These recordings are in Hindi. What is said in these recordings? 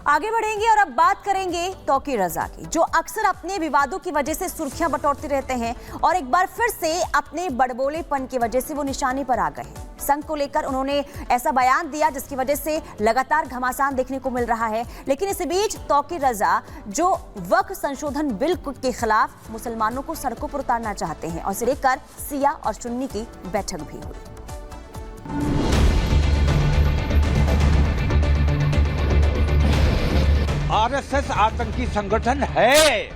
आगे बढ़ेंगे और अब बात करेंगे तौकीर रजा की, जो अक्सर अपने विवादों की वजह से सुर्खियां बटोरते रहते हैं और एक बार फिर से अपने बड़बोलेपन की वजह से वो निशाने पर आ गए हैं। संघ को लेकर उन्होंने ऐसा बयान दिया जिसकी वजह से लगातार घमासान देखने को मिल रहा है। लेकिन इस बीच तौकीर रजा जो वक्फ संशोधन बिल के खिलाफ मुसलमानों को सड़कों पर उतारना चाहते हैं और इसे लेकर सिया और सुन्नी की बैठक भी हुई। आरएसएस आतंकी संगठन है,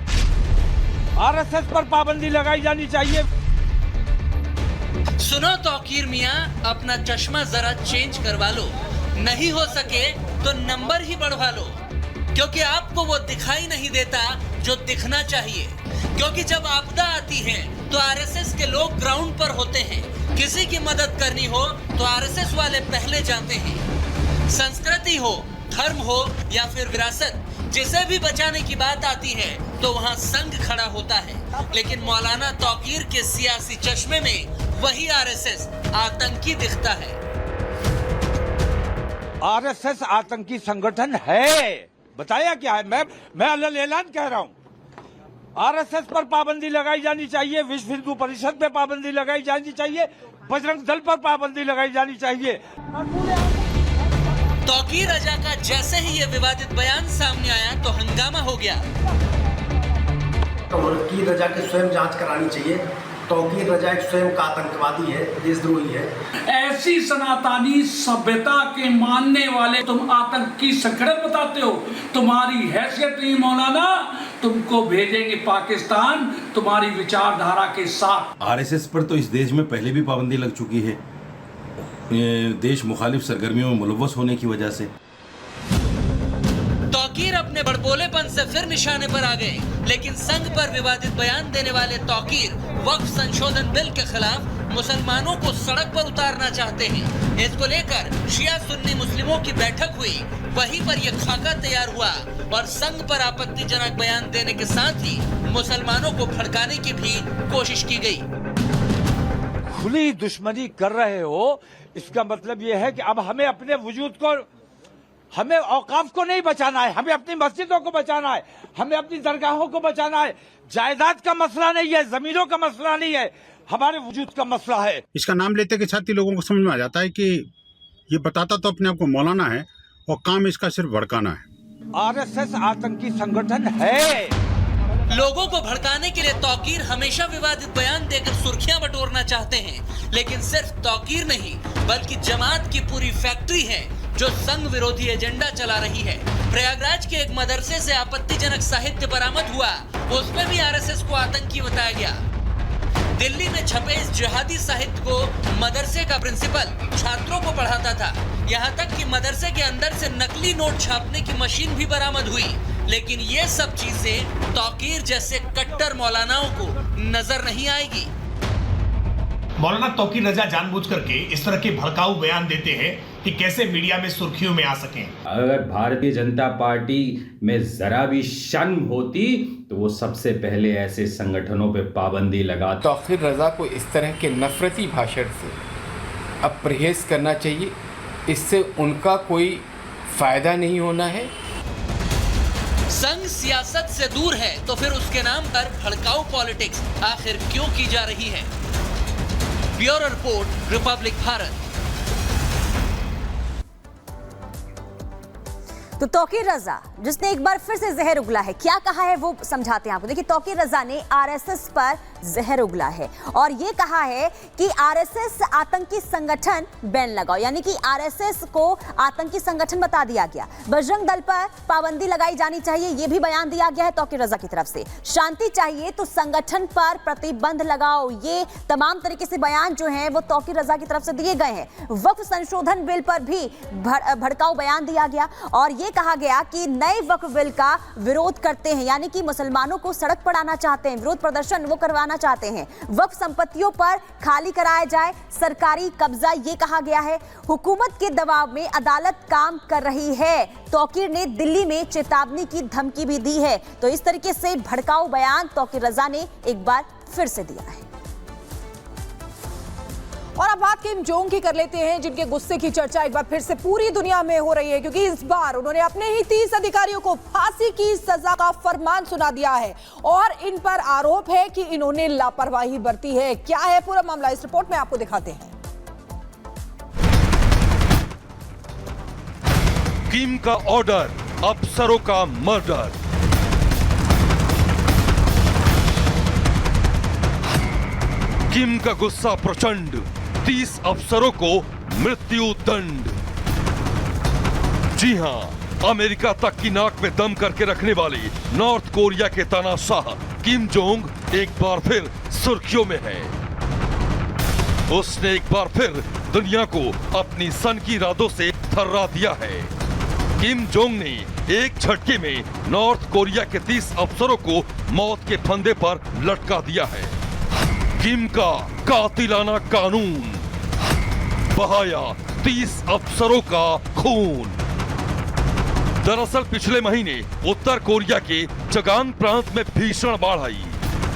आरएसएस पर पाबंदी लगाई जानी चाहिए। सुनो तौकीर मियां, अपना चश्मा जरा चेंज करवा लो, नहीं हो सके तो नंबर ही बढ़वा लो, क्योंकि आपको वो दिखाई नहीं देता जो दिखना चाहिए। क्योंकि जब आपदा आती है तो आरएसएस के लोग ग्राउंड पर होते हैं, किसी की मदद करनी हो तो आरएसएस वाले पहले जाते हैं। संस्कृति हो, धर्म हो या फिर विरासत, जिसे भी बचाने की बात आती है तो वहाँ संघ खड़ा होता है। लेकिन मौलाना तौकीर के सियासी चश्मे में वही आरएसएस आतंकी दिखता है। आरएसएस आतंकी संगठन है, बताया क्या है? मैं अल्लाह ऐलान कह रहा हूँ। आरएसएस पर पाबंदी लगाई जानी चाहिए, विश्व हिंदू परिषद पे पाबंदी लगाई जानी चाहिए, बजरंग दल पर पाबंदी लगाई जानी चाहिए। तौकीर रजा का जैसे ही ये विवादित बयान सामने आया तो हंगामा हो गया। तौकीर रजा की स्वयं जांच करानी चाहिए। तौकीर रजा एक स्वयं का आतंकवादी है, देशद्रोही है। ऐसी सनातनी सभ्यता के मानने वाले तुम आतंकी संगठन बताते हो, तुम्हारी हैसियत नहीं मौलाना, तुमको भेजेंगे पाकिस्तान तुम्हारी विचारधारा के साथ। आरएसएस पर तो इस देश में पहले भी पाबंदी लग चुकी है, देश मुखालिफ सरगर्मियों में मुलव्वस होने की वजह से। तौकीर अपने बड़बोलेपन से फिर निशाने पर आ गए। लेकिन संघ पर विवादित बयान देने वाले तौकीर वक्फ संशोधन बिल के खिलाफ मुसलमानों को सड़क पर उतारना चाहते हैं। इसको लेकर शिया सुन्नी मुस्लिमों की बैठक हुई, वहीं पर यह खाका तैयार हुआ और संघ पर आपत्तिजनक बयान देने के साथ ही मुसलमानों को भड़काने की भी कोशिश की गई। खुली दुश्मनी कर रहे हो, इसका मतलब यह है कि अब हमें अपने वजूद को, हमें औकाफ को नहीं बचाना है, हमें अपनी मस्जिदों को बचाना है, हमें अपनी दरगाहों को बचाना है। जायदाद का मसला नहीं है, जमीनों का मसला नहीं है, हमारे वजूद का मसला है। इसका नाम लेते के साथ ही लोगों को समझ में आ जाता है कि ये बताता तो अपने आप को मौलाना है और काम इसका सिर्फ भड़काना है। आरएसएस आतंकी संगठन है। लोगों को भड़काने के लिए तौकीर हमेशा विवादित बयान देकर सुर्खियां बटोरना चाहते हैं। लेकिन सिर्फ तौकीर नहीं, बल्कि जमात की पूरी फैक्ट्री है जो संघ विरोधी एजेंडा चला रही है। प्रयागराज के एक मदरसे से आपत्तिजनक साहित्य बरामद हुआ, उसमें भी आरएसएस को आतंकी बताया गया। दिल्ली में छपे इस जिहादी साहित्य को मदरसे का प्रिंसिपल छात्रों को पढ़ाता था। यहाँ तक कि मदरसे के अंदर से नकली नोट छापने की मशीन भी बरामद हुई। लेकिन ये सब चीजें तौकीर जैसे कट्टर मौलानाओं को नजर नहीं आएगी। मौलाना तौकीर रजा जानबूझ करके इस तरह के भड़काऊ बयान देते हैं कि कैसे मीडिया में सुर्खियों में आ सकें। अगर भारतीय जनता पार्टी में जरा भी शर्म होती तो वो सबसे पहले ऐसे संगठनों पे पाबंदी लगाती। तौकीर रजा को इस तरह के नफरती भाषण से अब परहेज करना चाहिए, इससे उनका कोई फायदा नहीं होना है। संघ सियासत से दूर है तो फिर उसके नाम पर भड़काऊ पॉलिटिक्स आखिर क्यों की जा रही है? Bureau report, Republic Bharat. तो तौकीर रजा जिसने एक बार फिर से जहर उगला है, क्या कहा है वो समझाते हैं आपको। देखिए, तौकीर रजा ने आरएसएस पर जहर उगला है और ये कहा है कि आरएसएस आतंकी संगठन बैन लगाओ, यानी कि आरएसएस को आतंकी संगठन बता दिया गया। बजरंग दल पर पाबंदी लगाई जानी चाहिए, ये भी बयान दिया गया है तौकीर रजा की तरफ से। शांति चाहिए तो संगठन पर प्रतिबंध लगाओ, ये तमाम तरीके से बयान जो है वो तौकीर रजा की तरफ से दिए गए हैं। वक्फ संशोधन बिल पर भी भड़काऊ बयान दिया गया और ये कहा गया कि नए वक्फ बिल का विरोध करते हैं, यानी कि मुसलमानों को सड़क पर आना चाहते हैं, विरोध प्रदर्शन वो करवाना चाहते हैं। वक्फ संपत्तियों पर खाली कराया जाए, सरकारी कब्जा, ये कहा गया है। हुकूमत के दबाव में अदालत काम कर रही है। तौकीर ने दिल्ली में चेतावनी की धमकी भी दी है। तो इस तरीके से भड़काऊ बयान तौकीर रजा ने एक बार फिर से दिया है। और अब बात किम जोंग की कर लेते हैं, जिनके गुस्से की चर्चा एक बार फिर से पूरी दुनिया में हो रही है, क्योंकि इस बार उन्होंने अपने ही 30 अधिकारियों को फांसी की सजा का फरमान सुना दिया है और इन पर आरोप है कि इन्होंने लापरवाही बरती है। क्या है पूरा मामला, इस रिपोर्ट में आपको दिखाते हैं। किम का ऑर्डर, अफसरों का मर्डर। किम का गुस्सा प्रचंड, 30 अफसरों को मृत्यु दंड। जी हां, अमेरिका तक की नाक में दम करके रखने वाले नॉर्थ कोरिया के तानाशाह किम जोंग एक बार फिर सुर्खियों में है। उसने एक बार फिर दुनिया को अपनी सनकी इरादों से थर्रा दिया है। किम जोंग ने एक झटके में नॉर्थ कोरिया के 30 अफसरों को मौत के फंदे पर लटका दिया है। किम का कातिलाना कानून, बहाया 30 अफसरों का खून। दरअसल पिछले महीने उत्तर कोरिया के चगांग प्रांत में भीषण बाढ़ आई,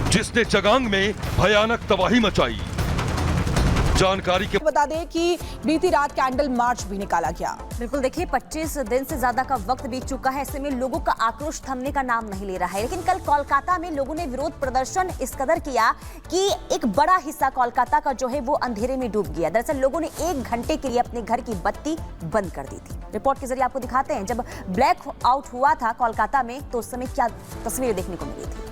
जिसने चगांग में भयानक तबाही मचाई। जानकारी के बता दें कि बीती रात कैंडल मार्च भी निकाला गया। बिल्कुल, देखिए 25 दिन से ज्यादा का वक्त बीत चुका है, ऐसे में लोगों का आक्रोश थमने का नाम नहीं ले रहा है। लेकिन कल कोलकाता में लोगों ने विरोध प्रदर्शन इस कदर किया कि एक बड़ा हिस्सा कोलकाता का जो है वो अंधेरे में डूब गया। दरअसल लोगों ने 1 घंटे के लिए अपने घर की बत्ती बंद कर दी थी। रिपोर्ट के जरिए आपको दिखाते हैं, जब ब्लैक आउट हुआ था कोलकाता में तो उस समय क्या तस्वीरें देखने को मिली थी।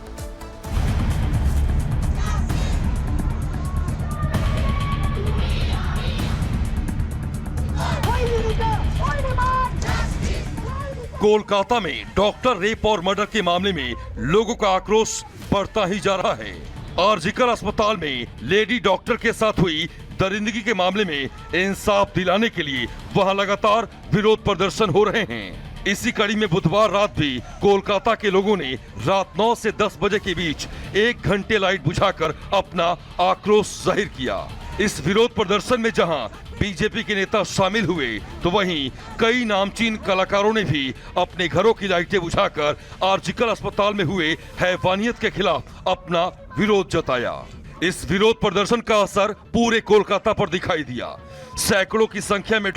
कोलकाता में डॉक्टर रेप और मर्डर के मामले में लोगों का आक्रोश बढ़ता ही जा रहा है। आरजीकर अस्पताल में लेडी डॉक्टर के साथ हुई दरिंदगी के मामले में इंसाफ दिलाने के लिए वहां लगातार विरोध प्रदर्शन हो रहे हैं। इसी कड़ी में बुधवार रात भी कोलकाता के लोगों ने रात 9 से 10 बजे के बीच 1 घंटे लाइट बुझाकर अपना आक्रोश जाहिर किया। इस विरोध प्रदर्शन में जहां बीजेपी के नेता शामिल हुए, तो वहीं कई नामचीन कलाकारों ने भी अपने घरों की लाइटें बुझाकर आरजीकर अस्पताल में हुए हैवानियत के खिलाफ अपना विरोध जताया। इस विरोध प्रदर्शन का असर पूरे कोलकाता पर दिखाई दिया। सैकड़ों की संख्या में